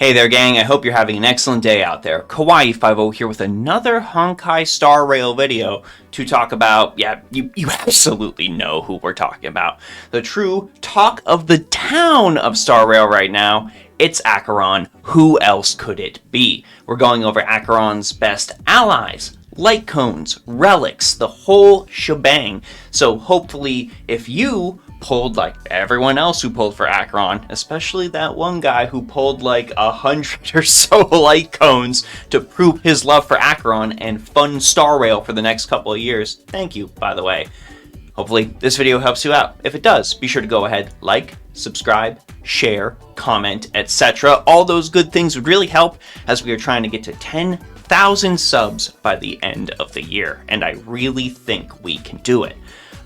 Hey there gang, I hope you're having an excellent day out there. Kawaii50 here with another Honkai Star Rail video to talk about, you absolutely know who we're talking about. The true talk of the town of Star Rail right now, it's Acheron. Who else could it be? We're going over Acheron's best allies, light cones, relics, the whole shebang. So hopefully if you pulled like everyone else who pulled for Acheron, especially that one guy who pulled like 100 or so light cones to prove his love for Acheron and fund Star Rail for the next couple of years. Thank you, by the way. Hopefully this video helps you out. If it does, be sure to go ahead, like, subscribe, share, comment, etc. All those good things would really help as we are trying to get to 10,000 subs by the end of the year, and I really think we can do it.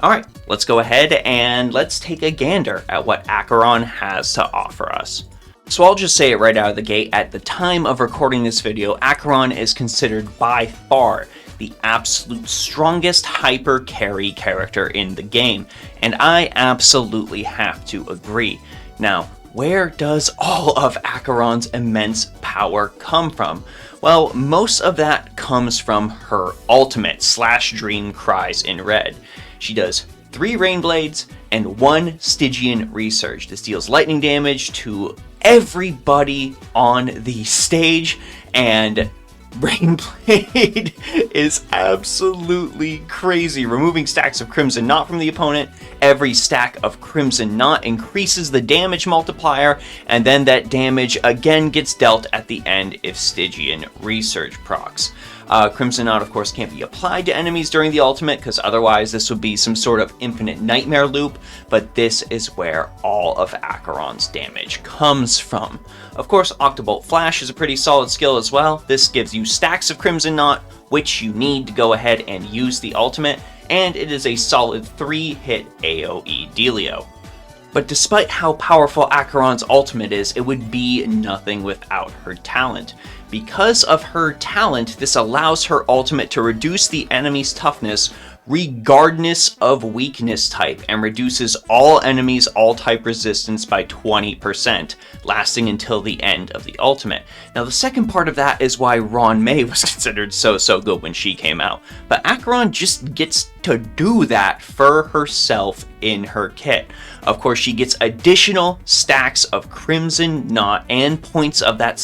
Alright, let's go ahead and let's take a gander at what Acheron has to offer us. So I'll just say it right out of the gate, at the time of recording this video, Acheron is considered by far the absolute strongest hyper carry character in the game, and I absolutely have to agree. Now, where does all of Acheron's immense power come from? Well, most of that comes from her ultimate, Dream Cries in Red. She does 3 Rain Blades and 1 Stygian Resurge. This deals lightning damage to everybody on the stage, and Rain Blade is absolutely crazy, removing stacks of Crimson Knot from the opponent. Every stack of Crimson Knot increases the damage multiplier, and then that damage again gets dealt at the end if Stygian Resurge procs. Crimson Knot, of course, can't be applied to enemies during the ultimate, because otherwise this would be some sort of infinite nightmare loop, but this is where all of Acheron's damage comes from. Of course, Octobolt Flash is a pretty solid skill as well. This gives you stacks of Crimson Knot, which you need to go ahead and use the ultimate, and it is a solid 3-hit AoE dealio. But despite how powerful Acheron's ultimate is, it would be nothing without her talent. Because of her talent, this allows her ultimate to reduce the enemy's toughness regardless of weakness type, and reduces all enemies' all-type resistance by 20%, lasting until the end of the ultimate. Now the second part of that is why Ron May was considered so good when she came out, but Acheron just gets to do that for herself in her kit. Of course, she gets additional stacks of Crimson Knot and points of that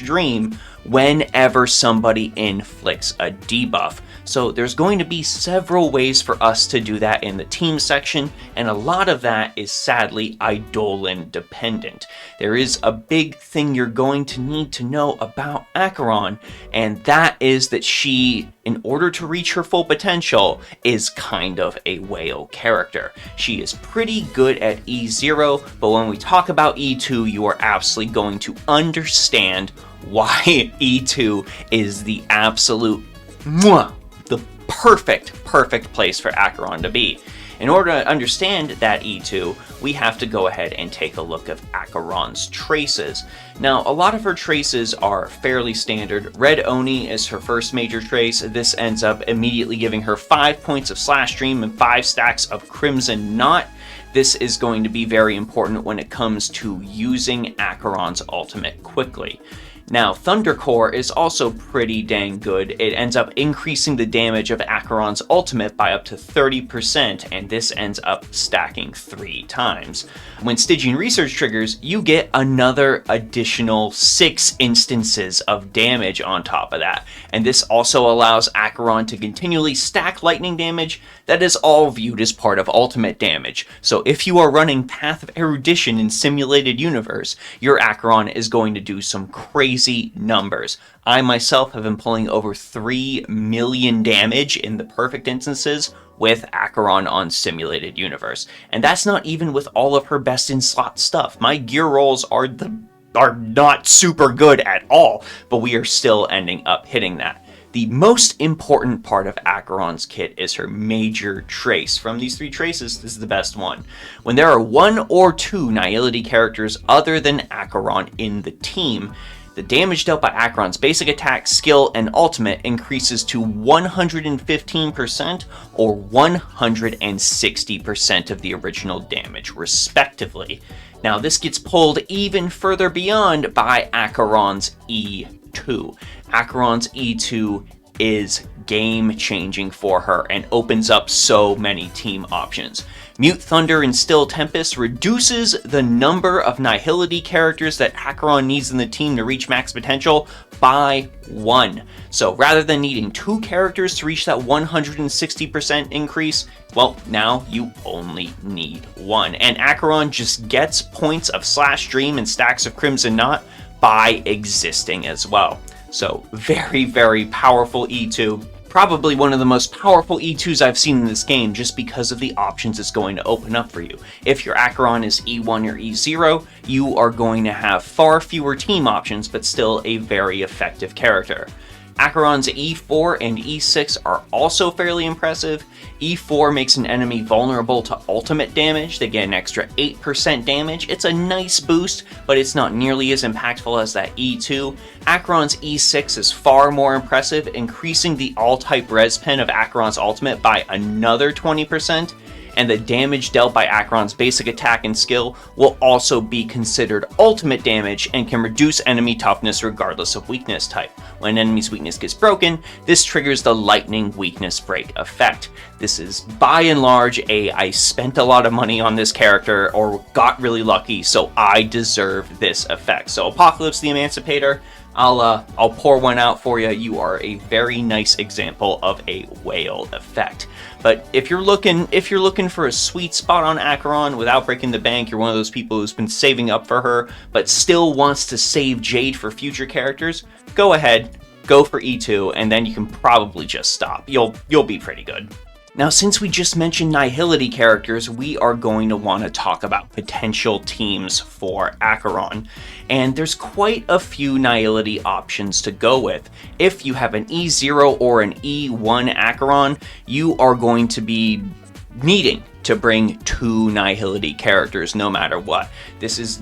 Dream whenever somebody inflicts a debuff. So there's going to be several ways for us to do that in the team section, and a lot of that is sadly Eidolon dependent. There is a big thing you're going to need to know about Acheron, and that is that she, in order to reach her full potential, is kind of a whale character. She is pretty good at E0, but when we talk about E2, you are absolutely going to understand why E2 is the absolute the perfect place for Acheron to be. In order to understand that E2, we have to go ahead and take a look at Acheron's traces. Now, a lot of her traces are fairly standard. Red Oni is her first major trace. This ends up immediately giving her 5 points of Dream and 5 stacks of Crimson Knot. This is going to be very important when it comes to using Acheron's ultimate quickly. Now, Thunder Core is also pretty dang good. It ends up increasing the damage of Acheron's ultimate by up to 30%, and this ends up stacking 3 times. When Stygian Resurge triggers, you get another additional 6 instances of damage on top of that, and this also allows Acheron to continually stack lightning damage that is all viewed as part of ultimate damage. So if you are running Path of Erudition in Simulated Universe, your Acheron is going to do some crazy numbers. I myself have been pulling over 3 million damage in the perfect instances with Acheron on Simulated Universe. And that's not even with all of her best in slot stuff. My gear rolls are not super good at all, but we are still ending up hitting that. The most important part of Acheron's kit is her major trace. From these 3 traces, this is the best one. When there are 1 or 2 Nihility characters other than Acheron in the team, the damage dealt by Acheron's basic attack, skill, and ultimate increases to 115% or 160% of the original damage, respectively. Now, this gets pulled even further beyond by Acheron's E2. Acheron's E2 is game-changing for her and opens up so many team options. Mute Thunder and Still Tempest reduces the number of Nihility characters that Acheron needs in the team to reach max potential by 1. So rather than needing 2 characters to reach that 160% increase, well, now you only need 1. And Acheron just gets points of Slash Dream and stacks of Crimson Knot by existing as well. So very, very powerful E2. Probably one of the most powerful E2s I've seen in this game just because of the options it's going to open up for you. If your Acheron is E1 or E0, you are going to have far fewer team options, but still a very effective character. Acheron's E4 and E6 are also fairly impressive. E4 makes an enemy vulnerable to ultimate damage. They get an extra 8% damage. It's a nice boost, but it's not nearly as impactful as that E2. Acheron's E6 is far more impressive, increasing the all-type res pen of Acheron's ultimate by another 20%. And the damage dealt by Acheron's basic attack and skill will also be considered ultimate damage and can reduce enemy toughness regardless of weakness type. When an enemy's weakness gets broken, this triggers the lightning weakness break effect. This is by and large I spent a lot of money on this character or got really lucky, so I deserve this effect. So Apocalypse the Emancipator, I'll pour one out for you. You are a very nice example of a whale effect. But if you're looking for a sweet spot on Acheron without breaking the bank, you're one of those people who's been saving up for her, but still wants to save Jade for future characters, go ahead, go for E2, and then you can probably just stop. You'll be pretty good. Now, since we just mentioned Nihility characters, we are going to want to talk about potential teams for Acheron. And there's quite a few Nihility options to go with. If you have an E0 or an E1 Acheron, you are going to be needing to bring 2 Nihility characters no matter what. This is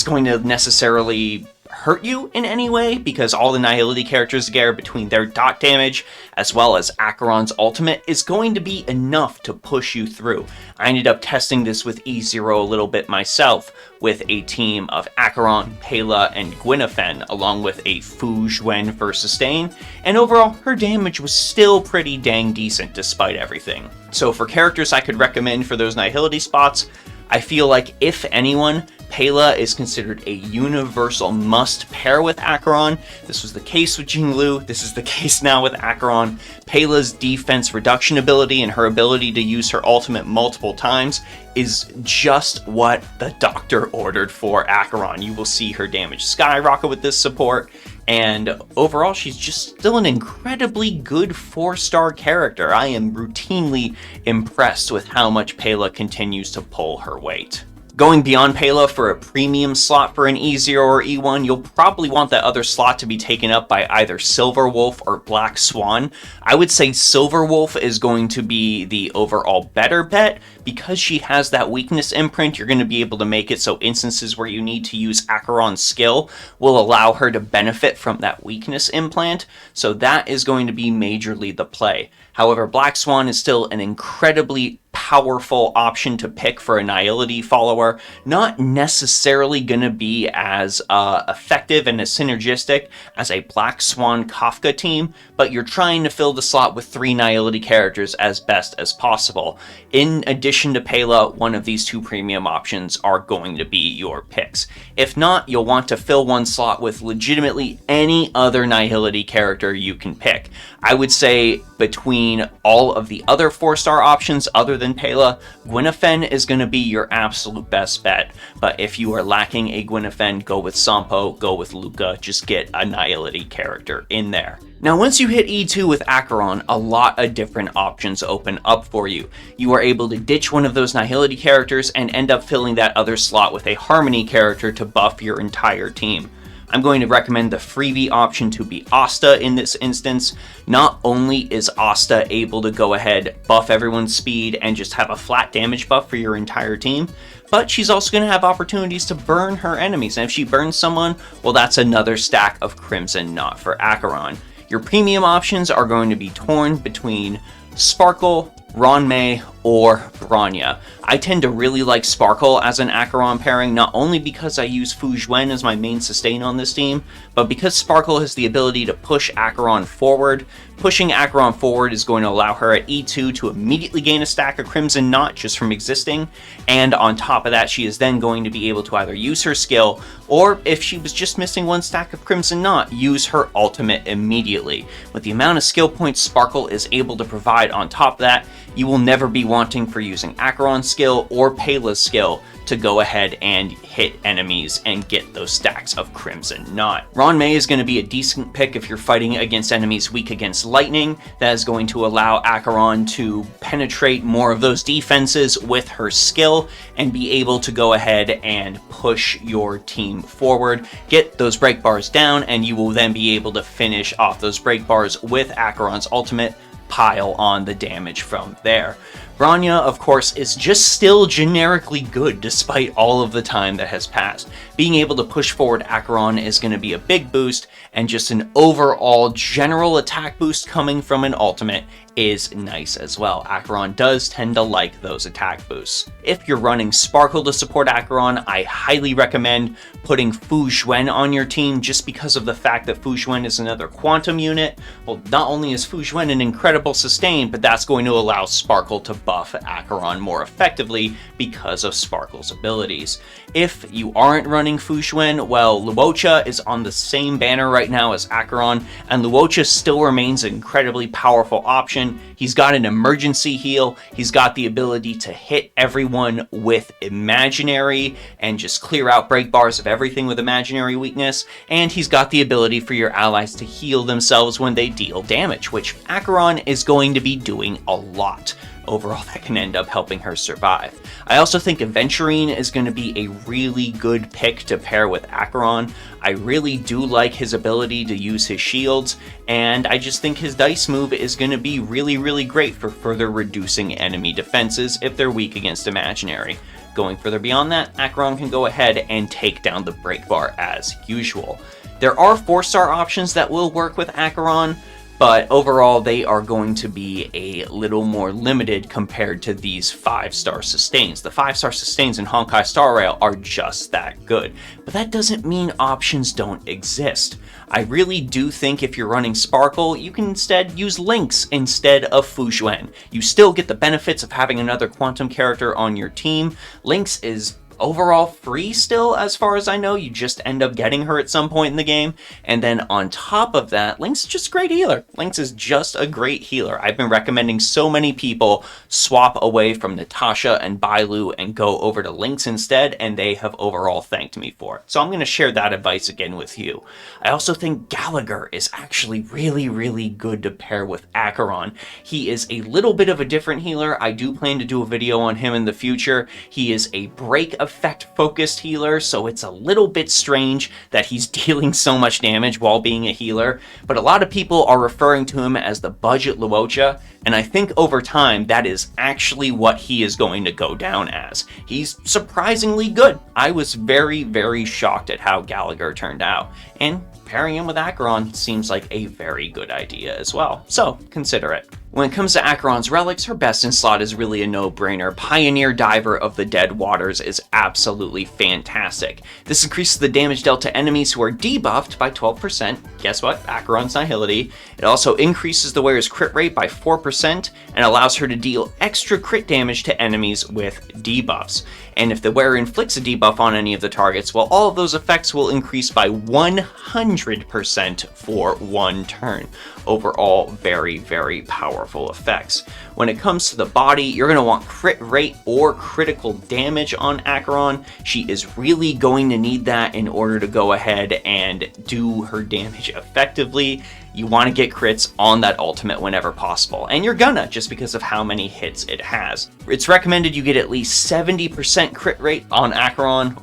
going to necessarily hurt you in any way because all the Nihility characters together between their dot damage as well as Acheron's ultimate is going to be enough to push you through. I ended up testing this with E0 a little bit myself with a team of Acheron, Pela, and Gwynephen along with a Fu Zhuan for sustain, and overall her damage was still pretty dang decent despite everything. So for characters I could recommend for those Nihility spots, I feel like if anyone, Pela is considered a universal must pair with Acheron. This was the case with Jinglu, this is the case now with Acheron. Pela's defense reduction ability and her ability to use her ultimate multiple times is just what the doctor ordered for Acheron. You will see her damage skyrocket with this support, and overall she's just still an incredibly good 4-star character. I am routinely impressed with how much Pela continues to pull her weight. Going beyond Pela for a premium slot for an E0 or E1, you'll probably want that other slot to be taken up by either Silver Wolf or Black Swan. I would say Silver Wolf is going to be the overall better bet. Because she has that weakness imprint, you're going to be able to make it so instances where you need to use Acheron's skill will allow her to benefit from that weakness implant, so that is going to be majorly the play. However, Black Swan is still an incredibly powerful option to pick for a Nihility follower. Not necessarily going to be as effective and as synergistic as a Black Swan Kafka team, but you're trying to fill the slot with 3 Nihility characters as best as possible. In addition to Pela, one of these 2 premium options are going to be your picks. If not, you'll want to fill one slot with legitimately any other Nihility character you can pick. I would say between all of the other 4-star options other than Pela, Gwynephen is going to be your absolute best bet. But if you are lacking a Gwynephen, go with Sampo, go with Luca, just get a Nihility character in there. Now, once you hit E2 with Acheron, a lot of different options open up for you. You are able to ditch one of those Nihility characters and end up filling that other slot with a Harmony character to buff your entire team. I'm going to recommend the freebie option to be Asta in this instance. Not only is Asta able to go ahead, buff everyone's speed, and just have a flat damage buff for your entire team, but she's also going to have opportunities to burn her enemies, and if she burns someone, well, that's another stack of Crimson Knot for Acheron. Your premium options are going to be torn between Sparkle, Ronmei, or Bronya. I tend to really like Sparkle as an Acheron pairing, not only because I use Fu Zhuan as my main sustain on this team, but because Sparkle has the ability to push Acheron forward. Pushing Acheron forward is going to allow her at E2 to immediately gain a stack of Crimson Knot just from existing, and on top of that, she is then going to be able to either use her skill, or if she was just missing one stack of Crimson Knot, use her ultimate immediately. With the amount of skill points Sparkle is able to provide on top of that, you will never be wanting for using Acheron's skill or Pela's skill to go ahead and hit enemies and get those stacks of Crimson Knot. Ronmei is going to be a decent pick if you're fighting against enemies weak against lightning. That is going to allow Acheron to penetrate more of those defenses with her skill and be able to go ahead and push your team forward, get those break bars down, and you will then be able to finish off those break bars with Acheron's ultimate, pile on the damage from there. Bronya, of course, is just still generically good despite all of the time that has passed. Being able to push forward Acheron is going to be a big boost, and just an overall general attack boost coming from an ultimate is nice as well. Acheron does tend to like those attack boosts. If you're running Sparkle to support Acheron, I highly recommend putting Fu Zhuan on your team just because of the fact that Fu Zhuan is another quantum unit. Well, not only is Fu Zhuan an incredible sustain, but that's going to allow Sparkle to buff Acheron more effectively because of Sparkle's abilities. If you aren't running Fu Zhuan, well, Luocha is on the same banner right now as Acheron, and Luocha still remains an incredibly powerful option. He's got an emergency heal, he's got the ability to hit everyone with imaginary and just clear out break bars of everything with imaginary weakness, and he's got the ability for your allies to heal themselves when they deal damage, which Acheron is going to be doing a lot. Overall, that can end up helping her survive. I also think Aventurine is going to be a really good pick to pair with Acheron. I really do like his ability to use his shields, and I just think his dice move is going to be really great for further reducing enemy defenses if they're weak against imaginary. Going further beyond that, Acheron can go ahead and take down the break bar as usual. There are 4-star options that will work with Acheron, but overall they are going to be a little more limited compared to these 5-star sustains. The 5-star sustains in Honkai Star Rail are just that good, but that doesn't mean options don't exist. I really do think if you're running Sparkle, you can instead use Lynx instead of Fu Zhuan. You still get the benefits of having another quantum character on your team. Lynx is overall free still, as far as I know. You just end up getting her at some point in the game, and then on top of that, Lynx is just a great healer. Lynx is just a great healer. I've been recommending so many people swap away from Natasha and Bailu and go over to Lynx instead, and they have overall thanked me for it. So I'm going to share that advice again with you. I also think Gallagher is actually really good to pair with Acheron. He is a little bit of a different healer. I do plan to do a video on him in the future. He is a break effect focused healer, so it's a little bit strange that he's dealing so much damage while being a healer, but a lot of people are referring to him as the budget Luocha, and I think over time that is actually what he is going to go down as. He's surprisingly good. I was very shocked at how Gallagher turned out, and pairing him with Acheron seems like a very good idea as well, so consider it. When it comes to Acheron's relics, her best in slot is really a no-brainer. Pioneer Diver of the Dead Waters is absolutely fantastic. This increases the damage dealt to enemies who are debuffed by 12%. Guess what? Acheron's Nihility. It also increases the wearer's crit rate by 4% and allows her to deal extra crit damage to enemies with debuffs. And if the wearer inflicts a debuff on any of the targets, well, all of those effects will increase by 100% for one turn. Overall, very powerful effects. When it comes to the body, you're going to want crit rate or critical damage on Acheron. She is really going to need that in order to go ahead and do her damage effectively. You want to get crits on that ultimate whenever possible, and you're gonna, just because of how many hits it has. It's recommended you get at least 70% crit rate on Acheron.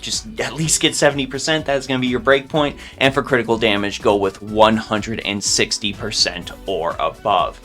just at least get 70%. That's going to be your breakpoint. And for critical damage, go with 160% or above.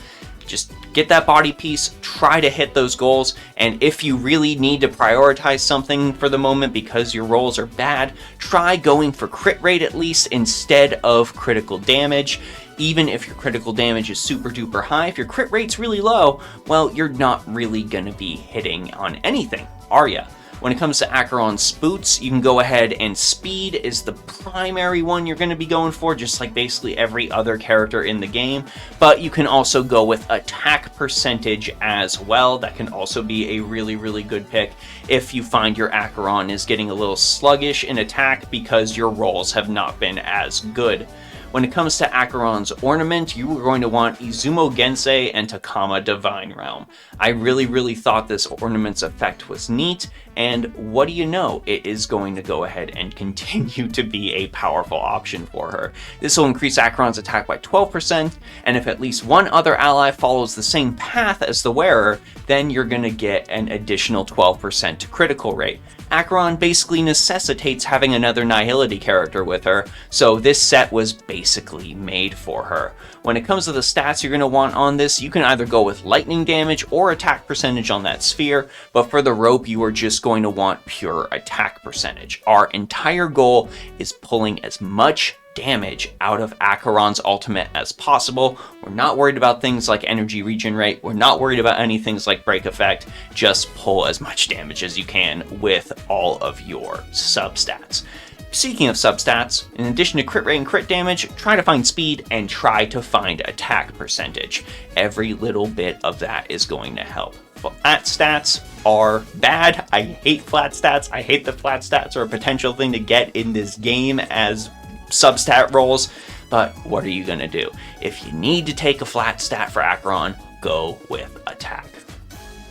Just get that body piece, try to hit those goals, and if you really need to prioritize something for the moment because your rolls are bad, try going for crit rate at least instead of critical damage. Even if your critical damage is super duper high, if your crit rate's really low, well, you're not really going to be hitting on anything, are ya? When it comes to Acheron's boots, you can go ahead and speed is the primary one you're going to be going for, just like basically every other character in the game. But you can also go with attack percentage as well. That can also be a really, really good pick if you find your Acheron is getting a little sluggish in attack because your rolls have not been as good. When it comes to Acheron's ornament, you are going to want Izumo Gensei and Takama Divine Realm. I really thought this ornament's effect was neat, and what do you know, it is going to go ahead and continue to be a powerful option for her. This will increase Acheron's attack by 12%, and if at least one other ally follows the same path as the wearer, then you're going to get an additional 12% to critical rate. Acheron basically necessitates having another Nihility character with her, so this set was basically made for her. When it comes to the stats you're going to want on this, you can either go with lightning damage or attack percentage on that sphere, but for the rope you are just going to want pure attack percentage. Our entire goal is pulling as much damage out of Acheron's ultimate as possible. We're not worried about things like energy regen rate. We're not worried about any things like break effect. Just pull as much damage as you can with all of your substats. Speaking of substats, in addition to crit rate and crit damage, try to find speed and try to find attack percentage. Every little bit of that is going to help. Flat stats are bad. I hate flat stats. I hate that flat stats are a potential thing to get in this game as substat rolls, but what are you gonna do? If you need to take a flat stat for Acheron, go with attack.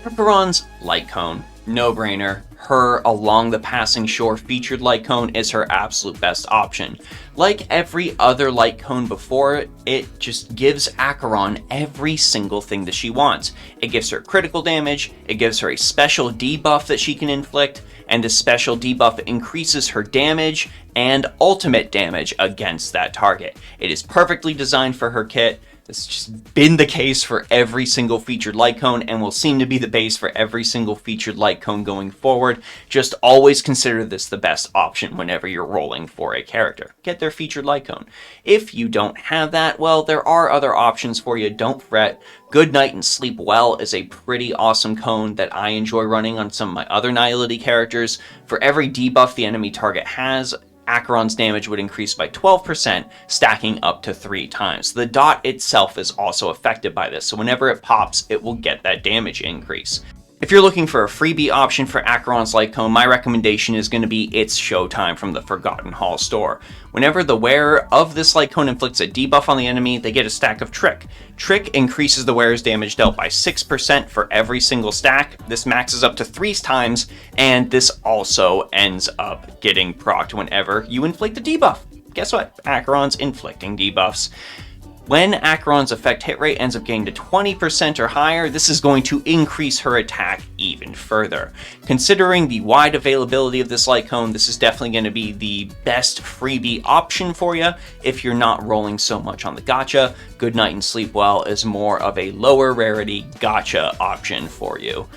Acheron's light cone, no brainer. Her Along the Passing Shore featured light cone is her absolute best option. Like every other light cone before it, it just gives Acheron every single thing that she wants. It gives her critical damage, it gives her a special debuff that she can inflict, and a special debuff increases her damage and ultimate damage against that target. It is perfectly designed for her kit. It's just been the case for every single featured light cone and will seem to be the base for every single featured light cone going forward. Just always consider this the best option whenever you're rolling for a character. Get their featured light cone. If you don't have that, well, there are other options for you. Don't fret. Good Night and Sleep Well is a pretty awesome cone that I enjoy running on some of my other Nihility characters. For every debuff the enemy target has, Acheron's damage would increase by 12%, stacking up to 3 times. The dot itself is also affected by this, so whenever it pops, it will get that damage increase. If you're looking for a freebie option for Acheron's light cone, my recommendation is going to be It's Showtime from the Forgotten Hall store. Whenever the wearer of this light cone inflicts a debuff on the enemy, they get a stack of Trick. Trick increases the wearer's damage dealt by 6% for every single stack. This maxes up to 3 times, and this also ends up getting procced whenever you inflict a debuff. Guess what? Acheron's inflicting debuffs. When Acheron's effect hit rate ends up getting to 20% or higher, this is going to increase her attack even further. Considering the wide availability of this light cone, this is definitely going to be the best freebie option for you if you're not rolling so much on the gacha. Good Night and Sleep Well is more of a lower rarity gacha option for you.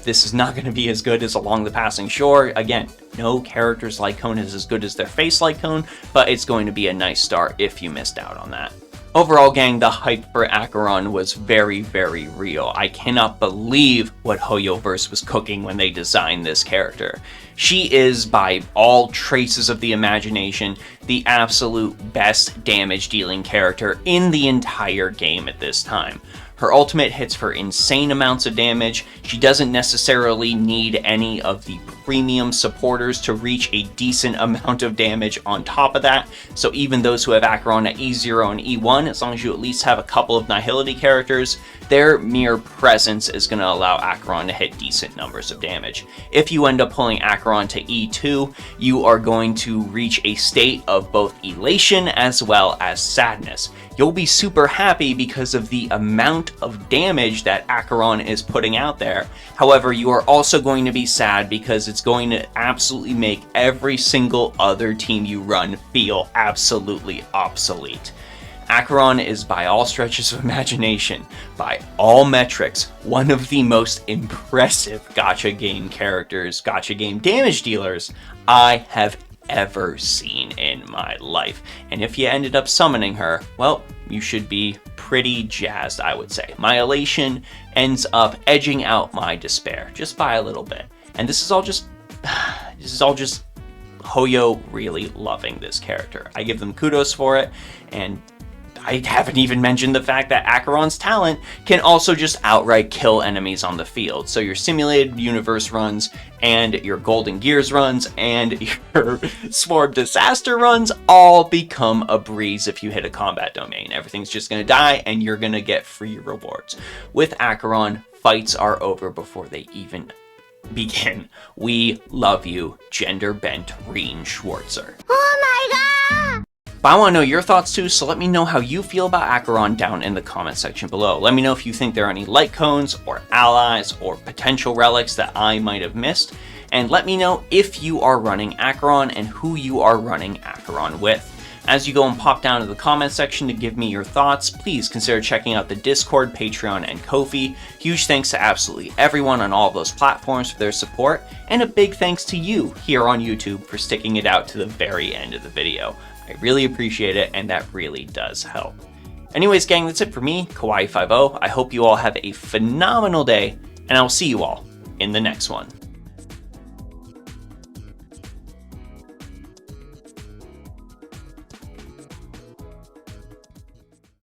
This is not going to be as good as Along the Passing Shore. Again, no character's light cone is as good as their face light cone, but it's going to be a nice start if you missed out on that. Overall, gang, the hype for Acheron was very, very real. I cannot believe what Hoyoverse was cooking when they designed this character. She is, by all traces of the imagination, the absolute best damage-dealing character in the entire game at this time. Her ultimate hits for insane amounts of damage. She doesn't necessarily need any of the premium supporters to reach a decent amount of damage on top of that. So even those who have Acheron at E0 and E1, as long as you at least have a couple of Nihility characters, their mere presence is going to allow Acheron to hit decent numbers of damage. If you end up pulling Acheron to E2, you are going to reach a state of both elation as well as sadness. you'll be super happy because of the amount of damage that Acheron is putting out there. However, you are also going to be sad because it's going to absolutely make every single other team you run feel absolutely obsolete. Acheron is, by all stretches of imagination, by all metrics, one of the most impressive gacha game characters, gacha game damage dealers I have ever seen in my life. And if you ended up summoning her, well, you should be pretty jazzed, I would say. My elation ends up edging out my despair, just by a little bit. And this is all just Hoyo really loving this character. I give them kudos for it, and I haven't even mentioned the fact that Acheron's talent can also just outright kill enemies on the field. So your simulated universe runs and your Golden Gears runs and your Swarm Disaster runs all become a breeze if you hit a combat domain. Everything's just going to die and you're going to get free rewards. With Acheron, fights are over before they even begin. We love you, gender-bent Reen Schwarzer. Oh my god! But I want to know your thoughts too, so let me know how you feel about Acheron down in the comment section below. Let me know if you think there are any light cones or allies or potential relics that I might have missed. And let me know if you are running Acheron and who you are running Acheron with. As you go and pop down to the comment section to give me your thoughts, please consider checking out the Discord, Patreon, and Ko-fi. Huge thanks to absolutely everyone on all of those platforms for their support, and a big thanks to you here on YouTube for sticking it out to the very end of the video. I really appreciate it, and that really does help. Anyways, gang, that's it for me, Kawaii50. I hope you all have a phenomenal day, and I'll see you all in the next one.